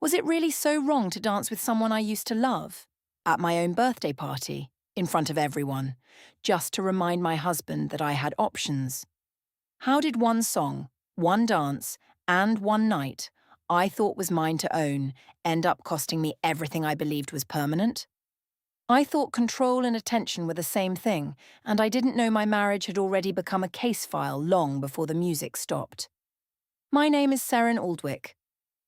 Was it really so wrong to dance with someone I used to love? At my own birthday party, in front of everyone, just to remind my husband that I had options. How did one song, one dance, and one night I thought was mine to own end up costing me everything I believed was permanent? I thought control and attention were the same thing, and I didn't know my marriage had already become a case file long before the music stopped. My name is Seren Aldwick.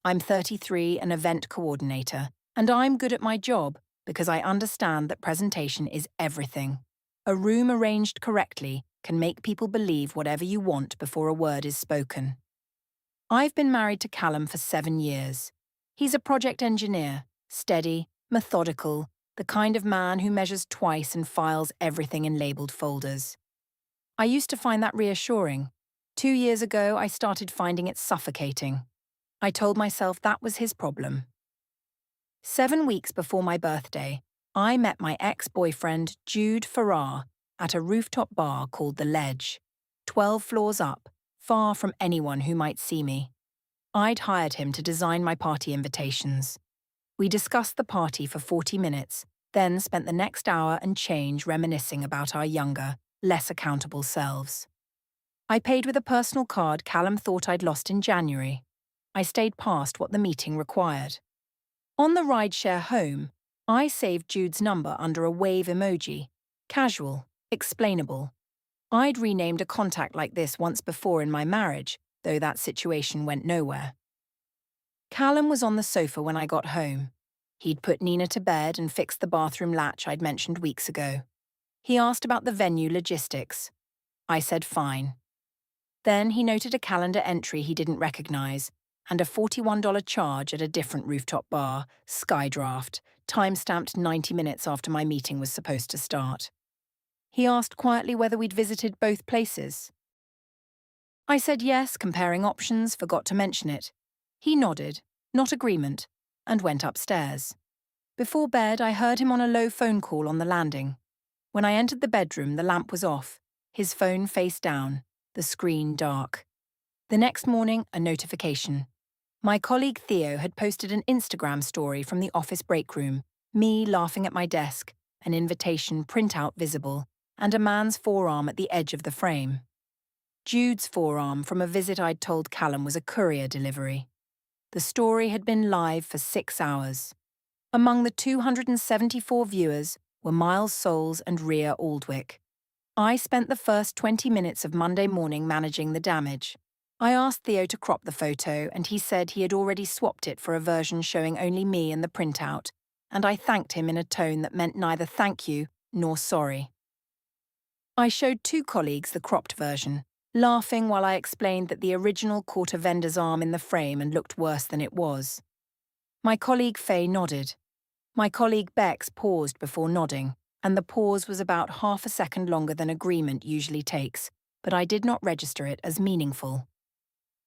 I'm 33, an event coordinator, and I'm good at my job because I understand that presentation is everything. A room arranged correctly can make people believe whatever you want before a word is spoken. I've been married to Callum for 7 years. He's a project engineer, steady, methodical, the kind of man who measures twice and files everything in labelled folders. I used to find that reassuring. 2 years ago, I started finding it suffocating. I told myself that was his problem. 7 weeks before my birthday, I met my ex-boyfriend, Jude Farrar, at a rooftop bar called The Ledge, 12 floors up, far from anyone who might see me. I'd hired him to design my party invitations. We discussed the party for 40 minutes, then spent the next hour and change reminiscing about our younger, less accountable selves. I paid with a personal card Callum thought I'd lost in January. I stayed past what the meeting required. On the rideshare home, I saved Jude's number under a wave emoji. Casual, explainable. I'd renamed a contact like this once before in my marriage, though that situation went nowhere. Callum was on the sofa when I got home. He'd put Nina to bed and fixed the bathroom latch I'd mentioned weeks ago. He asked about the venue logistics. I said fine. Then he noted a calendar entry he didn't recognize, and a $41 charge at a different rooftop bar, Skydraft, time-stamped 90 minutes after my meeting was supposed to start. He asked quietly whether we'd visited both places. I said yes, comparing options, forgot to mention it. He nodded, not agreement, and went upstairs. Before bed, I heard him on a low phone call on the landing. When I entered the bedroom, the lamp was off, his phone face down, the screen dark. The next morning, a notification. My colleague Theo had posted an Instagram story from the office break room, me laughing at my desk, an invitation printout visible, and a man's forearm at the edge of the frame. Jude's forearm from a visit I'd told Callum was a courier delivery. The story had been live for 6 hours. Among the 274 viewers were Miles Souls and Rhea Aldwick. I spent the first 20 minutes of Monday morning managing the damage. I asked Theo to crop the photo, and he said he had already swapped it for a version showing only me and the printout, and I thanked him in a tone that meant neither thank you nor sorry. I showed 2 colleagues the cropped version, laughing while I explained that the original caught a vendor's arm in the frame and looked worse than it was. My colleague Faye nodded. My colleague Bex paused before nodding, and the pause was about half a second longer than agreement usually takes, but I did not register it as meaningful.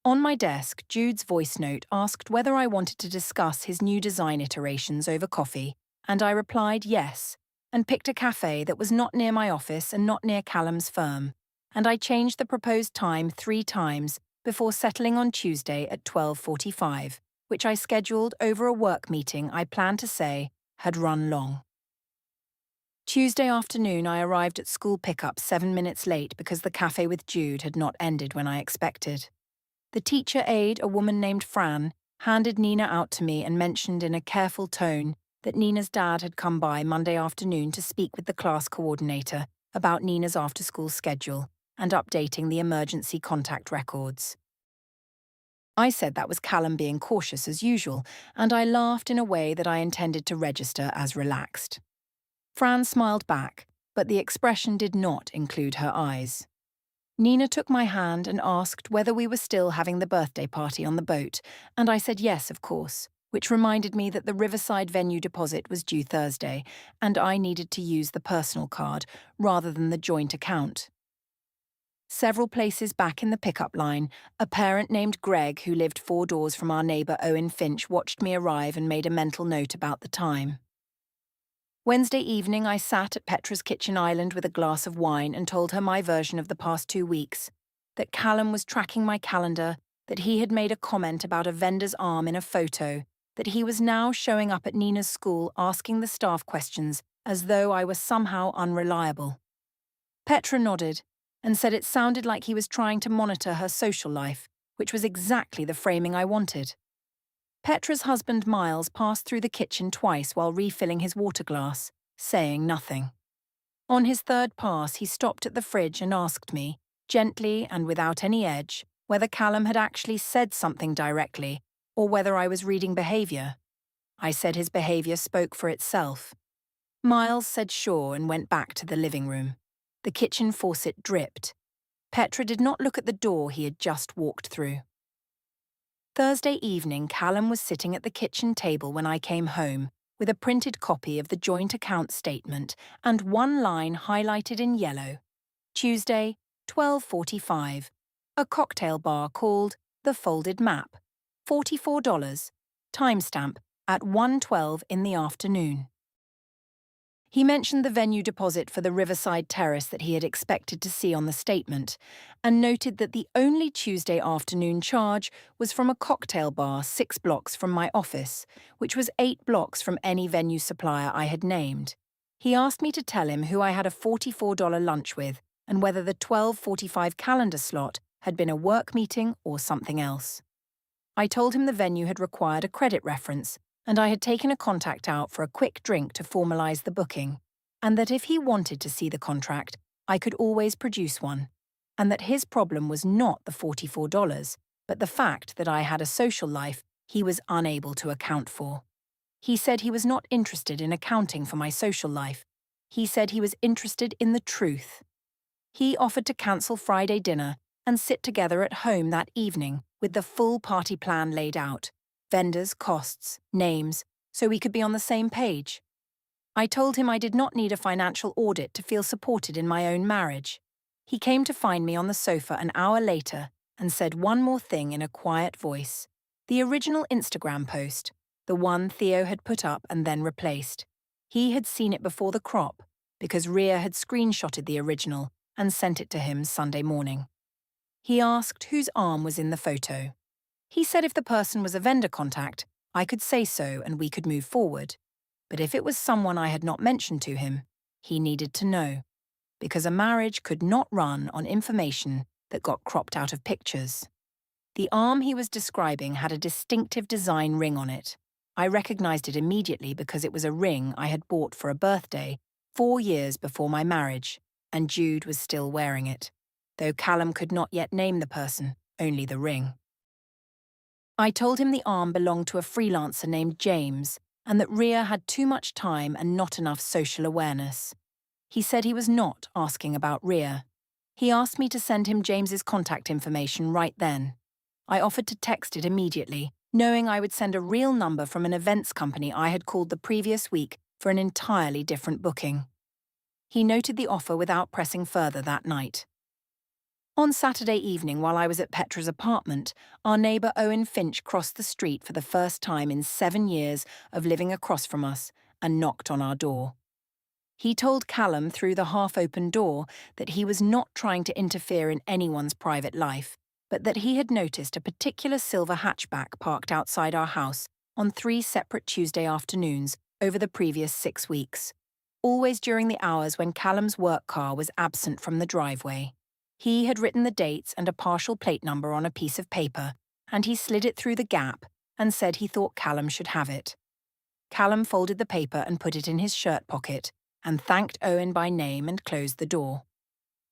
On my desk, Jude's voice note asked whether I wanted to discuss his new design iterations over coffee, and I replied yes, and picked a cafe that was not near my office and not near Callum's firm, and I changed the proposed time 3 times before settling on Tuesday at 12:45, which I scheduled over a work meeting I planned to say had run long. Tuesday afternoon, I arrived at school pickup 7 minutes late because the cafe with Jude had not ended when I expected. The teacher aide, a woman named Fran, handed Nina out to me and mentioned in a careful tone that Nina's dad had come by Monday afternoon to speak with the class coordinator about Nina's after-school schedule and updating the emergency contact records. I said that was Callum being cautious as usual, and I laughed in a way that I intended to register as relaxed. Fran smiled back, but the expression did not include her eyes. Nina took my hand and asked whether we were still having the birthday party on the boat, and I said yes, of course, which reminded me that the Riverside venue deposit was due Thursday, and I needed to use the personal card rather than the joint account. Several places back in the pickup line, a parent named Greg who lived 4 doors from our neighbour Owen Finch watched me arrive and made a mental note about the time. Wednesday evening, I sat at Petra's kitchen island with a glass of wine and told her my version of the past 2 weeks, that Callum was tracking my calendar, that he had made a comment about a vendor's arm in a photo, that he was now showing up at Nina's school asking the staff questions as though I was somehow unreliable. Petra nodded and said it sounded like he was trying to monitor her social life, which was exactly the framing I wanted. Petra's husband Miles passed through the kitchen twice while refilling his water glass, saying nothing. On his third pass, he stopped at the fridge and asked me, gently and without any edge, whether Callum had actually said something directly or whether I was reading behaviour. I said his behaviour spoke for itself. Miles said sure and went back to the living room. The kitchen faucet dripped. Petra did not look at the door he had just walked through. Thursday evening, Callum was sitting at the kitchen table when I came home, with a printed copy of the joint account statement and one line highlighted in yellow. Tuesday, 12:45. A cocktail bar called The Folded Map. $44. Timestamp at 1:12 in the afternoon. He mentioned the venue deposit for the Riverside Terrace that he had expected to see on the statement, and noted that the only Tuesday afternoon charge was from a cocktail bar 6 blocks from my office, which was 8 blocks from any venue supplier I had named. He asked me to tell him who I had a $44 lunch with and whether the 12:45 calendar slot had been a work meeting or something else. I told him the venue had required a credit reference, and I had taken a contact out for a quick drink to formalise the booking, and that if he wanted to see the contract, I could always produce one, and that his problem was not the $44, but the fact that I had a social life he was unable to account for. He said he was not interested in accounting for my social life. He said he was interested in the truth. He offered to cancel Friday dinner and sit together at home that evening with the full party plan laid out. Vendors, costs, names, so we could be on the same page. I told him I did not need a financial audit to feel supported in my own marriage. He came to find me on the sofa an hour later and said one more thing in a quiet voice. The original Instagram post, the one Theo had put up and then replaced. He had seen it before the crop, because Rhea had screenshotted the original and sent it to him Sunday morning. He asked whose arm was in the photo. He said if the person was a vendor contact, I could say so and we could move forward. But if it was someone I had not mentioned to him, he needed to know, because a marriage could not run on information that got cropped out of pictures. The arm he was describing had a distinctive design ring on it. I recognized it immediately because it was a ring I had bought for a birthday 4 years before my marriage, and Jude was still wearing it, though Callum could not yet name the person, only the ring. I told him the arm belonged to a freelancer named James, and that Rhea had too much time and not enough social awareness. He said he was not asking about Rhea. He asked me to send him James's contact information right then. I offered to text it immediately, knowing I would send a real number from an events company I had called the previous week for an entirely different booking. He noted the offer without pressing further that night. On Saturday evening, while I was at Petra's apartment, our neighbour Owen Finch crossed the street for the first time in 7 years of living across from us and knocked on our door. He told Callum through the half-open door that he was not trying to interfere in anyone's private life, but that he had noticed a particular silver hatchback parked outside our house on 3 separate Tuesday afternoons over the previous 6 weeks, always during the hours when Callum's work car was absent from the driveway. He had written the dates and a partial plate number on a piece of paper, and he slid it through the gap and said he thought Callum should have it. Callum folded the paper and put it in his shirt pocket, and thanked Owen by name and closed the door.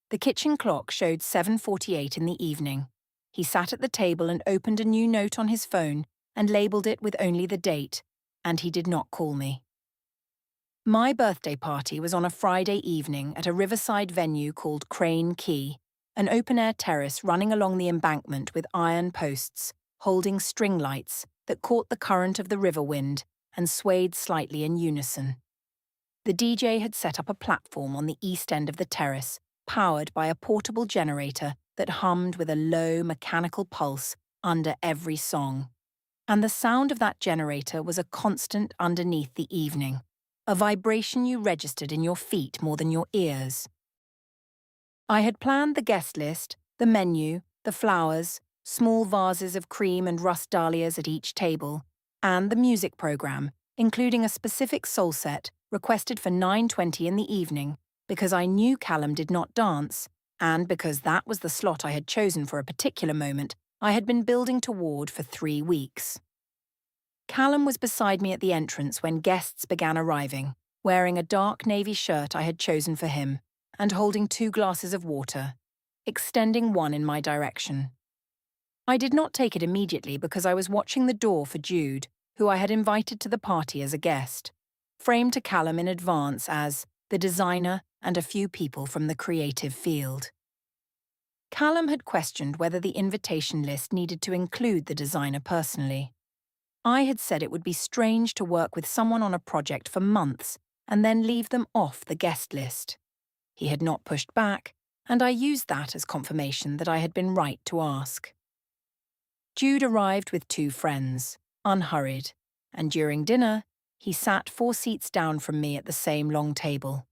The kitchen clock showed 7:48 in the evening. He sat at the table and opened a new note on his phone and labelled it with only the date, and he did not call me. My birthday party was on a Friday evening at a riverside venue called Crane Quay, an open-air terrace running along the embankment with iron posts, holding string lights that caught the current of the river wind and swayed slightly in unison. The DJ had set up a platform on the east end of the terrace, powered by a portable generator that hummed with a low, mechanical pulse under every song. And the sound of that generator was a constant underneath the evening, a vibration you registered in your feet more than your ears. I had planned the guest list, the menu, the flowers, small vases of cream and rust dahlias at each table, and the music program, including a specific soul set requested for 9:20 in the evening because I knew Callum did not dance, and because that was the slot I had chosen for a particular moment I had been building toward for 3 weeks. Callum was beside me at the entrance when guests began arriving, wearing a dark navy shirt I had chosen for him, and holding 2 glasses of water, extending one in my direction. I did not take it immediately because I was watching the door for Jude, who I had invited to the party as a guest, framed to Callum in advance as the designer and a few people from the creative field. Callum had questioned whether the invitation list needed to include the designer personally. I had said it would be strange to work with someone on a project for months and then leave them off the guest list. He had not pushed back, and I used that as confirmation that I had been right to ask. Jude arrived with 2 friends, unhurried, and during dinner, he sat 4 seats down from me at the same long table.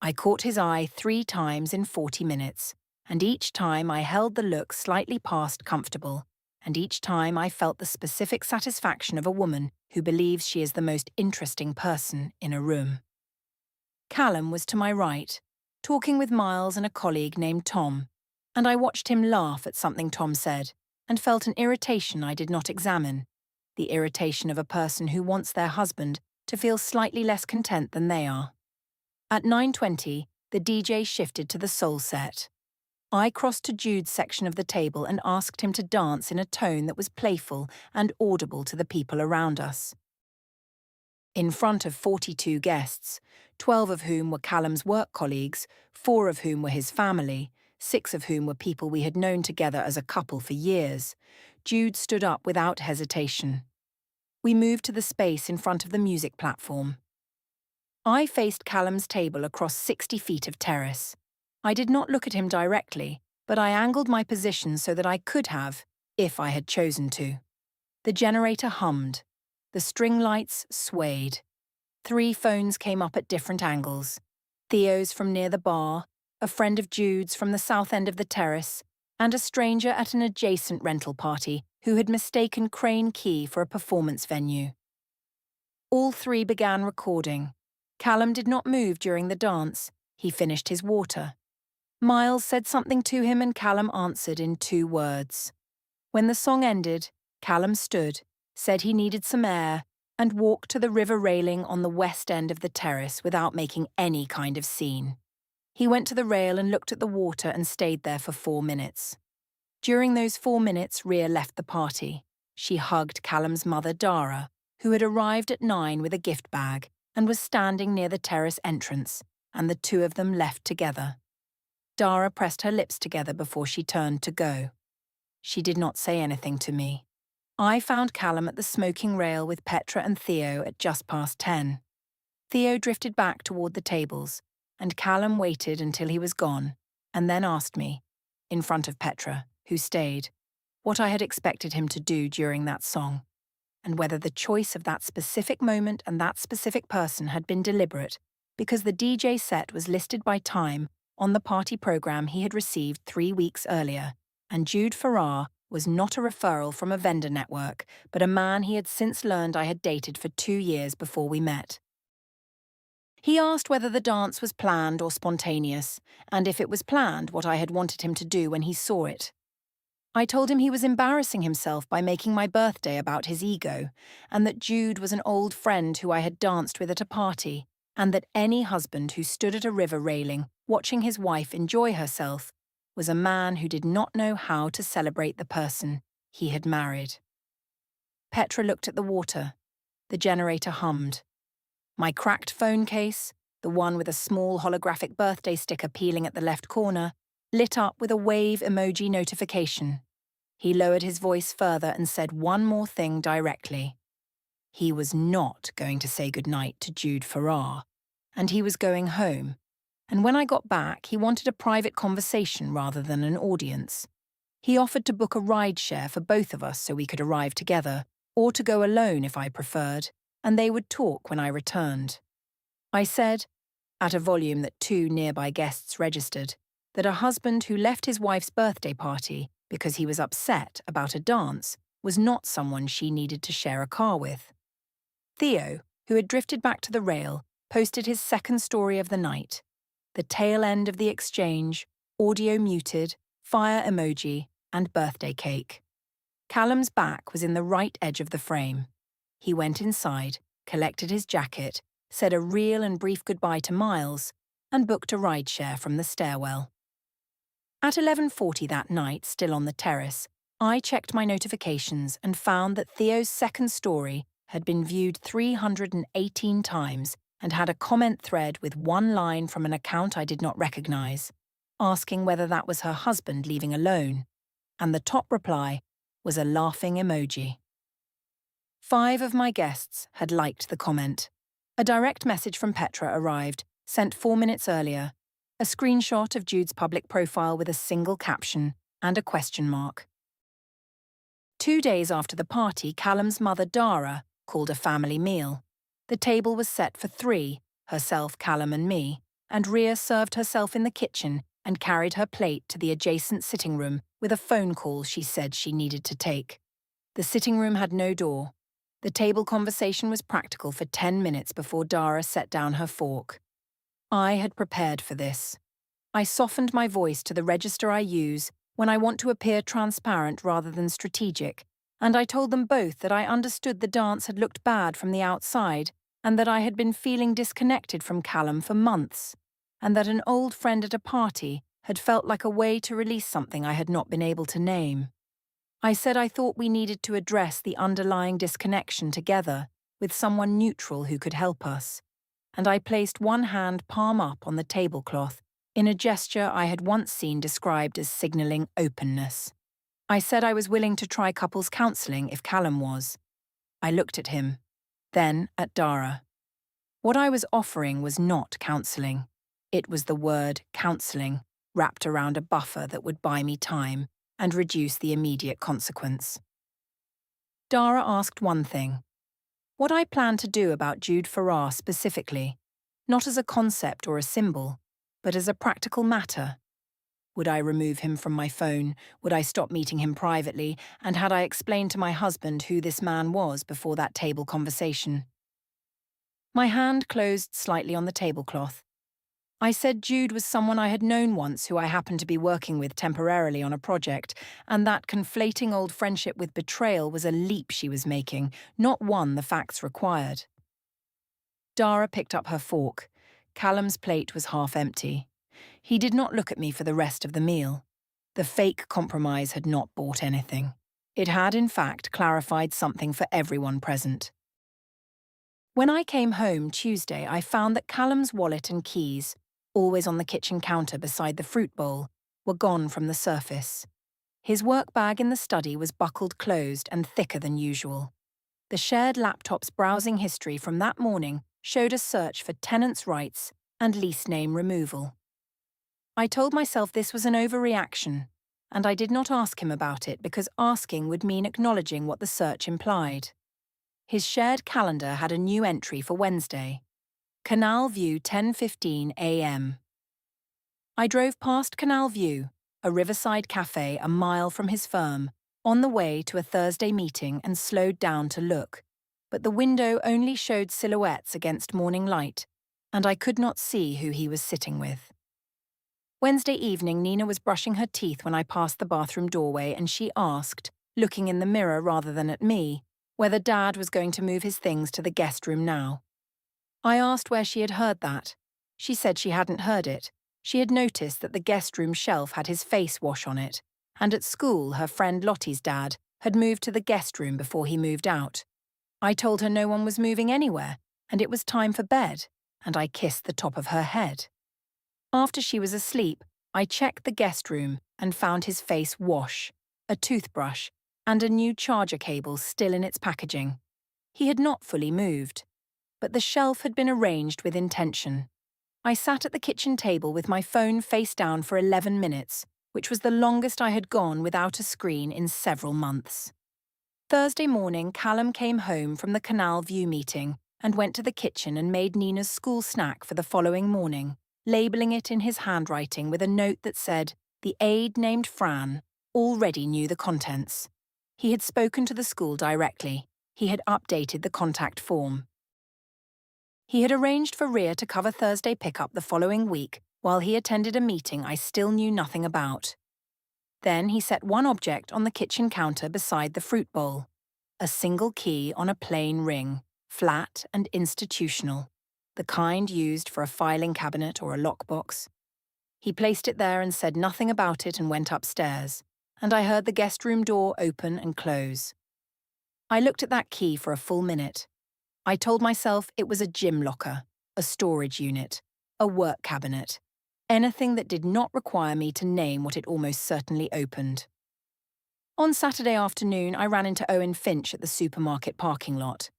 I caught his eye 3 times in 40 minutes, and each time I held the look slightly past comfortable, and each time I felt the specific satisfaction of a woman who believes she is the most interesting person in a room. Callum was to my right, talking with Miles and a colleague named Tom, and I watched him laugh at something Tom said, and felt an irritation I did not examine, the irritation of a person who wants their husband to feel slightly less content than they are. At 9:20, the DJ shifted to the soul set. I crossed to Jude's section of the table and asked him to dance in a tone that was playful and audible to the people around us. In front of 42 guests, 12 of whom were Callum's work colleagues, 4 of whom were his family, 6 of whom were people we had known together as a couple for years, Jude stood up without hesitation. We moved to the space in front of the music platform. I faced Callum's table across 60 feet of terrace. I did not look at him directly, but I angled my position so that I could have, if I had chosen to. The generator hummed. The string lights swayed. 3 phones came up at different angles. Theo's from near the bar, a friend of Jude's from the south end of the terrace, and a stranger at an adjacent rental party who had mistaken Crane Key for a performance venue. All 3 began recording. Callum did not move during the dance. He finished his water. Miles said something to him and Callum answered in 2 words. When the song ended, Callum stood, said he needed some air, and walked to the river railing on the west end of the terrace without making any kind of scene. He went to the rail and looked at the water and stayed there for 4 minutes. During those 4 minutes, Rhea left the party. She hugged Callum's mother, Dara, who had arrived at 9 with a gift bag and was standing near the terrace entrance, and the 2 of them left together. Dara pressed her lips together before she turned to go. She did not say anything to me. I found Callum at the smoking rail with Petra and Theo at just past 10. Theo drifted back toward the tables, and Callum waited until he was gone, and then asked me, in front of Petra, who stayed, what I had expected him to do during that song, and whether the choice of that specific moment and that specific person had been deliberate, because the DJ set was listed by time on the party program he had received 3 weeks earlier, and Jude Farrar was not a referral from a vendor network, but a man he had since learned I had dated for 2 years before we met. He asked whether the dance was planned or spontaneous, and if it was planned, what I had wanted him to do when he saw it. I told him he was embarrassing himself by making my birthday about his ego, and that Jude was an old friend who I had danced with at a party, and that any husband who stood at a river railing watching his wife enjoy herself was a man who did not know how to celebrate the person he had married. Petra looked at the water. The generator hummed. My cracked phone case, the one with a small holographic birthday sticker peeling at the left corner, lit up with a wave emoji notification. He lowered his voice further and said one more thing directly. He was not going to say goodnight to Jude Farrar, and he was going home. And when I got back, he wanted a private conversation rather than an audience. He offered to book a ride share for both of us so we could arrive together, or to go alone if I preferred, and they would talk when I returned. I said, at a volume that 2 nearby guests registered, that a husband who left his wife's birthday party because he was upset about a dance was not someone she needed to share a car with. Theo, who had drifted back to the rail, posted his second story of the night. The tail end of the exchange, audio muted, fire emoji, and birthday cake. Callum's back was in the right edge of the frame. He went inside, collected his jacket, said a real and brief goodbye to Miles, and booked a rideshare from the stairwell. At 11:40 that night, still on the terrace, I checked my notifications and found that Theo's second story had been viewed 318 times and had a comment thread with one line from an account I did not recognize, asking whether that was her husband leaving alone, and the top reply was a laughing emoji. 5 of my guests had liked the comment. A direct message from Petra arrived, sent 4 minutes earlier, a screenshot of Jude's public profile with a single caption and a question mark. 2 days after the party, Callum's mother Dara called a family meal. The table was set for 3, herself, Callum and me, and Rhea served herself in the kitchen and carried her plate to the adjacent sitting room with a phone call she said she needed to take. The sitting room had no door. The table conversation was practical for 10 minutes before Dara set down her fork. I had prepared for this. I softened my voice to the register I use when I want to appear transparent rather than strategic, and I told them both that I understood the dance had looked bad from the outside and that I had been feeling disconnected from Callum for months, and that an old friend at a party had felt like a way to release something I had not been able to name. I said I thought we needed to address the underlying disconnection together with someone neutral who could help us, and I placed one hand palm up on the tablecloth in a gesture I had once seen described as signalling openness. I said I was willing to try couples counselling if Callum was. I looked at him, then at Dara. What I was offering was not counselling. It was the word counselling wrapped around a buffer that would buy me time and reduce the immediate consequence. Dara asked one thing: what I planned to do about Jude Farrar specifically, not as a concept or a symbol, but as a practical matter. Would I remove him from my phone? Would I stop meeting him privately? And had I explained to my husband who this man was before that table conversation? My hand closed slightly on the tablecloth. I said Jude was someone I had known once who I happened to be working with temporarily on a project, and that conflating old friendship with betrayal was a leap she was making, not one the facts required. Dara picked up her fork. Callum's plate was half empty. He did not look at me for the rest of the meal. The fake compromise had not bought anything. It had, in fact, clarified something for everyone present. When I came home Tuesday, I found that Callum's wallet and keys, always on the kitchen counter beside the fruit bowl, were gone from the surface. His work bag in the study was buckled closed and thicker than usual. The shared laptop's browsing history from that morning showed a search for tenants' rights and lease name removal. I told myself this was an overreaction, and I did not ask him about it because asking would mean acknowledging what the search implied. His shared calendar had a new entry for Wednesday: Canal View, 10:15 a.m. I drove past Canal View, a riverside cafe a mile from his firm, on the way to a Thursday meeting and slowed down to look, but the window only showed silhouettes against morning light, and I could not see who he was sitting with. Wednesday evening, Nina was brushing her teeth when I passed the bathroom doorway, and she asked, looking in the mirror rather than at me, whether Dad was going to move his things to the guest room now. I asked where she had heard that. She said she hadn't heard it. She had noticed that the guest room shelf had his face wash on it, and at school her friend Lottie's dad had moved to the guest room before he moved out. I told her no one was moving anywhere, and it was time for bed, and I kissed the top of her head. After she was asleep, I checked the guest room and found his face wash, a toothbrush, and a new charger cable still in its packaging. He had not fully moved, but the shelf had been arranged with intention. I sat at the kitchen table with my phone face down for 11 minutes, which was the longest I had gone without a screen in several months. Thursday morning, Callum came home from the Canal View meeting and went to the kitchen and made Nina's school snack for the following morning, labelling it in his handwriting with a note that said, "The aide named Fran already knew the contents." He had spoken to the school directly. He had updated the contact form. He had arranged for Rhea to cover Thursday pickup the following week while he attended a meeting I still knew nothing about. Then he set one object on the kitchen counter beside the fruit bowl. A single key on a plain ring, flat and institutional, the kind used for a filing cabinet or a lockbox. He placed it there and said nothing about it and went upstairs, and I heard the guest room door open and close. I looked at that key for a full minute. I told myself it was a gym locker, a storage unit, a work cabinet, anything that did not require me to name what it almost certainly opened. On Saturday afternoon, I ran into Owen Finch at the supermarket parking lot.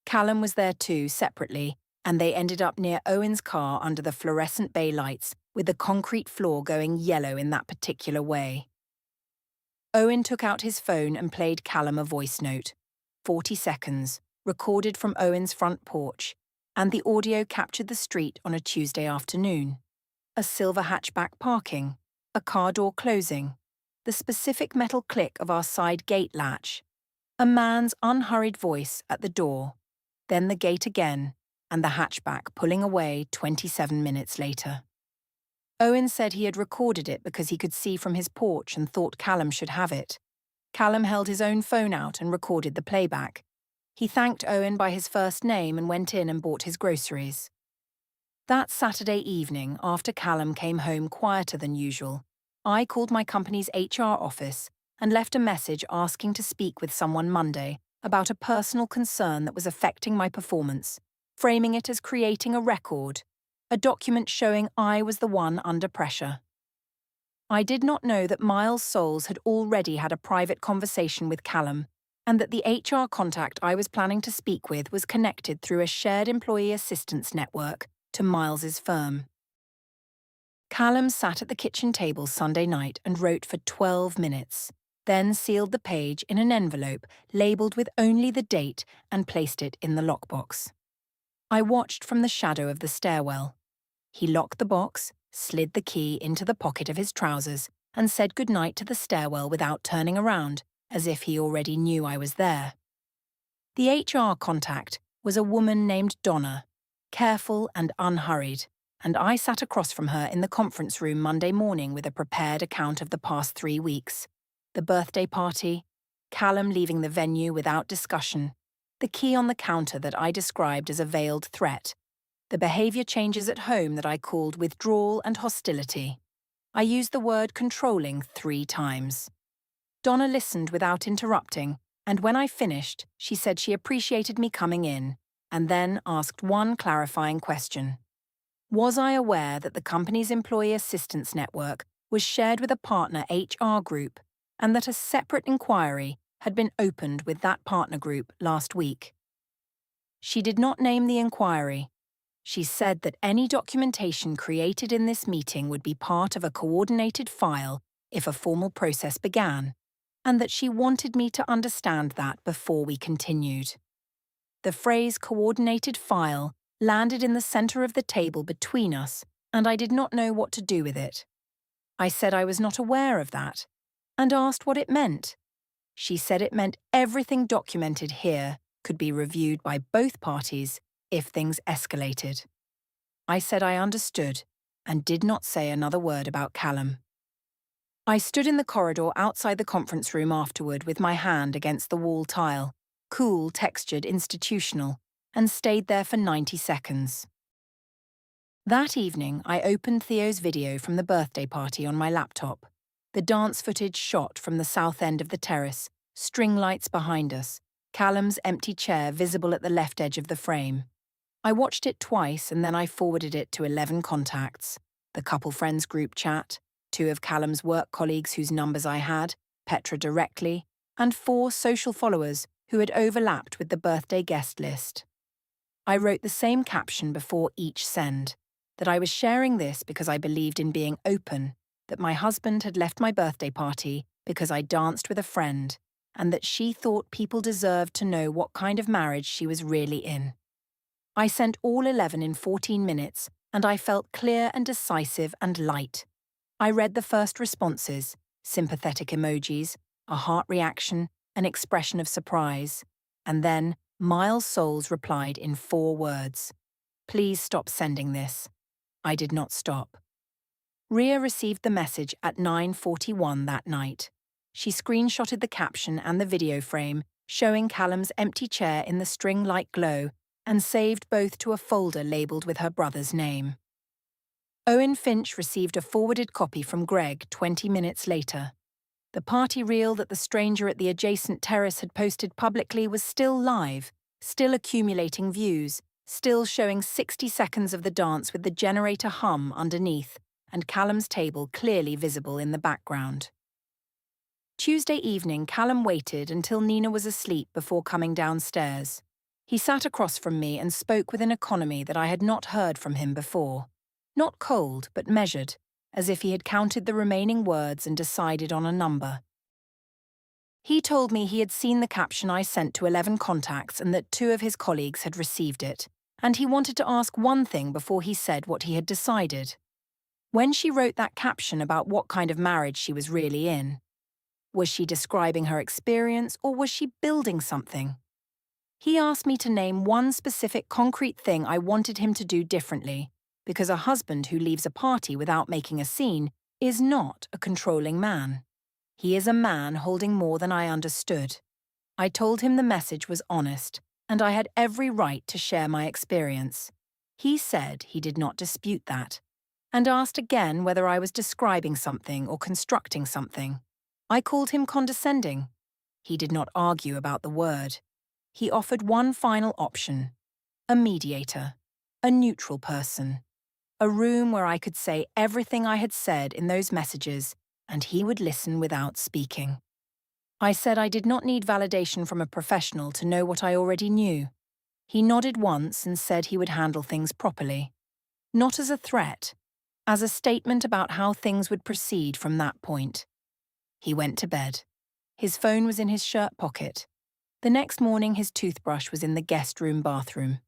Callum was there too, separately, and they ended up near Owen's car under the fluorescent bay lights, with the concrete floor going yellow in that particular way. Owen took out his phone and played Callum a voice note. 40 seconds, recorded from Owen's front porch, and the audio captured the street on a Tuesday afternoon. A silver hatchback parking, a car door closing, the specific metal click of our side gate latch, a man's unhurried voice at the door, then the gate again, and the hatchback pulling away 27 minutes later. Owen said he had recorded it because he could see from his porch and thought Callum should have it. Callum held his own phone out and recorded the playback. He thanked Owen by his first name and went in and bought his groceries. That Saturday evening, after Callum came home quieter than usual, I called my company's HR office and left a message asking to speak with someone Monday about a personal concern that was affecting my performance, framing it as creating a record, a document showing I was the one under pressure. I did not know that Miles Souls had already had a private conversation with Callum, and that the HR contact I was planning to speak with was connected through a shared employee assistance network to Miles's firm. Callum sat at the kitchen table Sunday night and wrote for 12 minutes, then sealed the page in an envelope labelled with only the date and placed it in the lockbox. I watched from the shadow of the stairwell. He locked the box, slid the key into the pocket of his trousers, and said goodnight to the stairwell without turning around, as if he already knew I was there. The HR contact was a woman named Donna, careful and unhurried, and I sat across from her in the conference room Monday morning with a prepared account of the past 3 weeks. The birthday party, Callum leaving the venue without discussion, the key on the counter that I described as a veiled threat, the behaviour changes at home that I called withdrawal and hostility. I used the word controlling 3 times. Donna listened without interrupting, and when I finished, she said she appreciated me coming in, and then asked one clarifying question. Was I aware that the company's employee assistance network was shared with a partner HR group, and that a separate inquiry had been opened with that partner group last week? She did not name the inquiry. She said that any documentation created in this meeting would be part of a coordinated file if a formal process began, and that she wanted me to understand that before we continued. The phrase coordinated file landed in the center of the table between us, and I did not know what to do with it. I said I was not aware of that, and asked what it meant. She said it meant everything documented here could be reviewed by both parties if things escalated. I said I understood, and did not say another word about Callum. I stood in the corridor outside the conference room afterward with my hand against the wall tile, cool, textured, institutional, and stayed there for 90 seconds. That evening, I opened Theo's video from the birthday party on my laptop. The dance footage shot from the south end of the terrace, string lights behind us, Callum's empty chair visible at the left edge of the frame. I watched it twice and then I forwarded it to 11 contacts, the couple friends group chat, 2 of Callum's work colleagues whose numbers I had, Petra directly, and 4 social followers who had overlapped with the birthday guest list. I wrote the same caption before each send, that I was sharing this because I believed in being open, that my husband had left my birthday party because I danced with a friend, and that she thought people deserved to know what kind of marriage she was really in. I sent all 11 in 14 minutes, and I felt clear and decisive and light. I read the first responses, sympathetic emojis, a heart reaction, an expression of surprise, and then Miles Souls replied in 4 words. "Please stop sending this." I did not stop. Ria received the message at 9:41 that night. She screenshotted the caption and the video frame, showing Callum's empty chair in the string-like glow, and saved both to a folder labelled with her brother's name. Owen Finch received a forwarded copy from Greg 20 minutes later. The party reel that the stranger at the adjacent terrace had posted publicly was still live, still accumulating views, still showing 60 seconds of the dance with the generator hum underneath, and Callum's table clearly visible in the background. Tuesday evening, Callum waited until Nina was asleep before coming downstairs. He sat across from me and spoke with an economy that I had not heard from him before. Not cold, but measured, as if he had counted the remaining words and decided on a number. He told me he had seen the caption I sent to 11 contacts and that 2 of his colleagues had received it, and he wanted to ask one thing before he said what he had decided. When she wrote that caption about what kind of marriage she was really in, was she describing her experience or was she building something? He asked me to name one specific concrete thing I wanted him to do differently, because a husband who leaves a party without making a scene is not a controlling man. He is a man holding more than I understood. I told him the message was honest, and I had every right to share my experience. He said he did not dispute that, and asked again whether I was describing something or constructing something. I called him condescending. He did not argue about the word. He offered one final option: a mediator, a neutral person, a room where I could say everything I had said in those messages and he would listen without speaking. I said I did not need validation from a professional to know what I already knew. He nodded once and said he would handle things properly. Not as a threat, as a statement about how things would proceed from that point. He went to bed. His phone was in his shirt pocket. The next morning his toothbrush was in the guest room bathroom.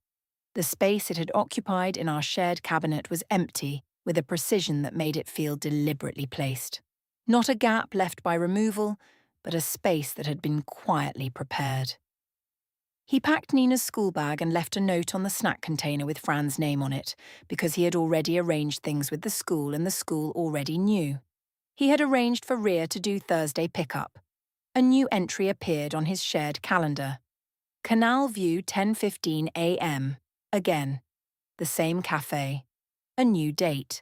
The space it had occupied in our shared cabinet was empty, with a precision that made it feel deliberately placed. Not a gap left by removal, but a space that had been quietly prepared. He packed Nina's school bag and left a note on the snack container with Fran's name on it, because he had already arranged things with the school and the school already knew. He had arranged for Ria to do Thursday pickup. A new entry appeared on his shared calendar. Canal View 10:15 a.m. Again. The same cafe. A new date.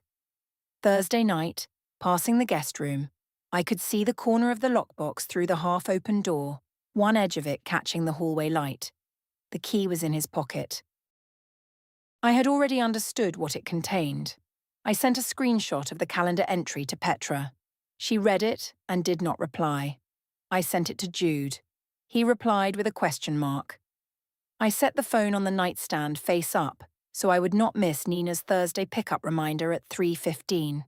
Thursday night, passing the guest room, I could see the corner of the lockbox through the half-open door, one edge of it catching the hallway light. The key was in his pocket. I had already understood what it contained. I sent a screenshot of the calendar entry to Petra. She read it and did not reply. I sent it to Jude. He replied with a question mark. I set the phone on the nightstand face up so I would not miss Nina's Thursday pickup reminder at 3:15.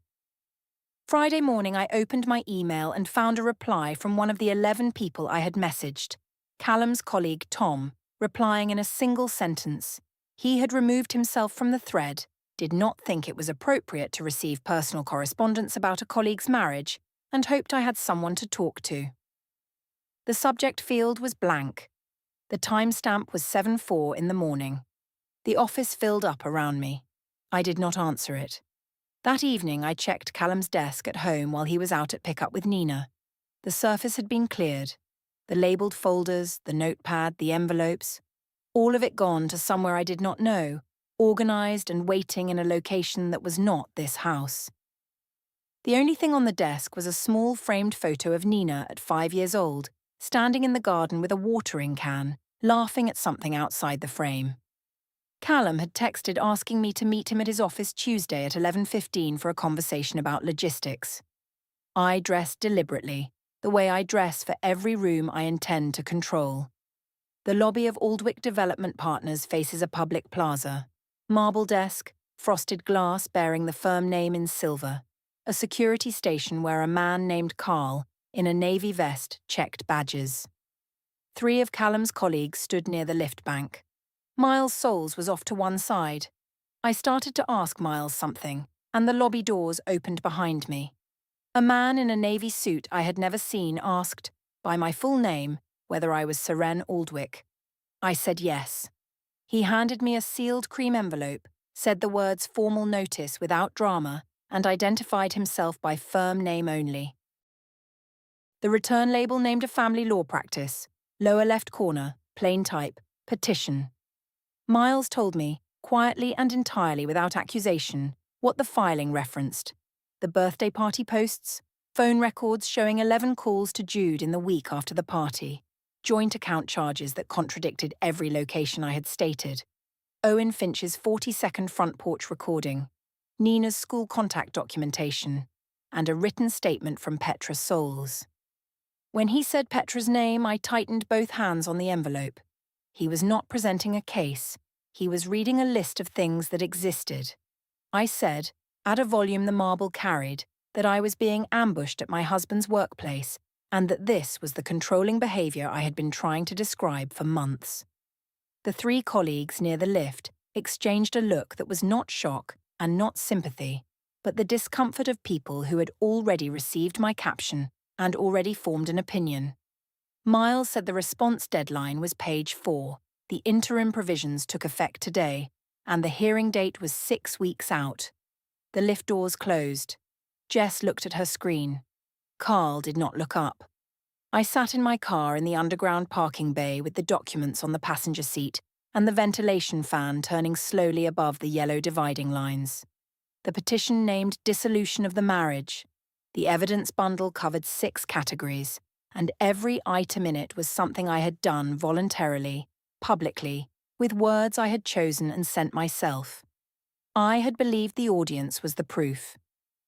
Friday morning I opened my email and found a reply from one of the 11 people I had messaged. Callum's colleague Tom, replying in a single sentence. He had removed himself from the thread, did not think it was appropriate to receive personal correspondence about a colleague's marriage, and hoped I had someone to talk to. The subject field was blank. The timestamp was 7:04 in the morning. The office filled up around me. I did not answer it. That evening I checked Callum's desk at home while he was out at pickup with Nina. The surface had been cleared. The labelled folders, the notepad, the envelopes, all of it gone to somewhere I did not know, organised and waiting in a location that was not this house. The only thing on the desk was a small framed photo of Nina at 5 years old, standing in the garden with a watering can, laughing at something outside the frame. Callum had texted asking me to meet him at his office Tuesday at 11:15 for a conversation about logistics. I dressed deliberately, the way I dress for every room I intend to control. The lobby of Aldwick Development Partners faces a public plaza. Marble desk, frosted glass bearing the firm name in silver. A security station where a man named Carl, in a navy vest, checked badges. 3 of Callum's colleagues stood near the lift bank. Miles Souls was off to one side. I started to ask Miles something, and the lobby doors opened behind me. A man in a navy suit I had never seen asked, by my full name, whether I was Seren Aldwick. I said yes. He handed me a sealed cream envelope, said the words formal notice without drama, and identified himself by firm name only. The return label named a family law practice, lower left corner, plain type, petition. Miles told me, quietly and entirely without accusation, what the filing referenced. The birthday party posts, phone records showing 11 calls to Jude in the week after the party, joint account charges that contradicted every location I had stated, Owen Finch's 40-second front porch recording, Nina's school contact documentation, and a written statement from Petra Souls. When he said Petra's name, I tightened both hands on the envelope. He was not presenting a case. He was reading a list of things that existed. I said, at a volume the marble carried, that I was being ambushed at my husband's workplace, and that this was the controlling behaviour I had been trying to describe for months. The three colleagues near the lift exchanged a look that was not shock and not sympathy, but the discomfort of people who had already received my caption and already formed an opinion. Miles said the response deadline was page 4, the interim provisions took effect today, and the hearing date was 6 weeks out. The lift doors closed. Jess looked at her screen. Carl did not look up. I sat in my car in the underground parking bay with the documents on the passenger seat and the ventilation fan turning slowly above the yellow dividing lines. The petition named dissolution of the marriage. The evidence bundle covered 6 categories, and every item in it was something I had done voluntarily, publicly, with words I had chosen and sent myself. I had believed the audience was the proof.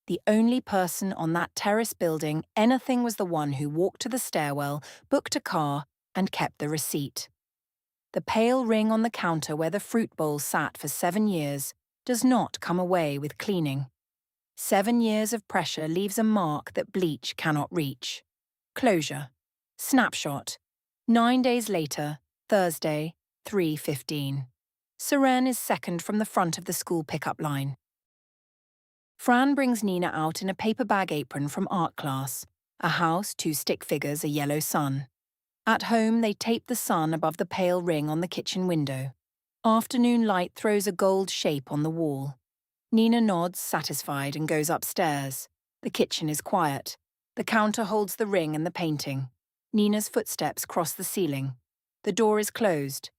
The only person on that terrace building anything was the one who walked to the stairwell, booked a car, and kept the receipt. The pale ring on the counter where the fruit bowl sat for 7 years does not come away with cleaning. 7 years of pressure leaves a mark that bleach cannot reach. Closure. Snapshot. 9 days later, Thursday, 3:15. Seren is second from the front of the school pickup line. Fran brings Nina out in a paper bag apron from art class. A house, 2 stick figures, a yellow sun. At home, they tape the sun above the pale ring on the kitchen window. Afternoon light throws a gold shape on the wall. Nina nods, satisfied, and goes upstairs. The kitchen is quiet. The counter holds the ring and the painting. Nina's footsteps cross the ceiling. The door is closed.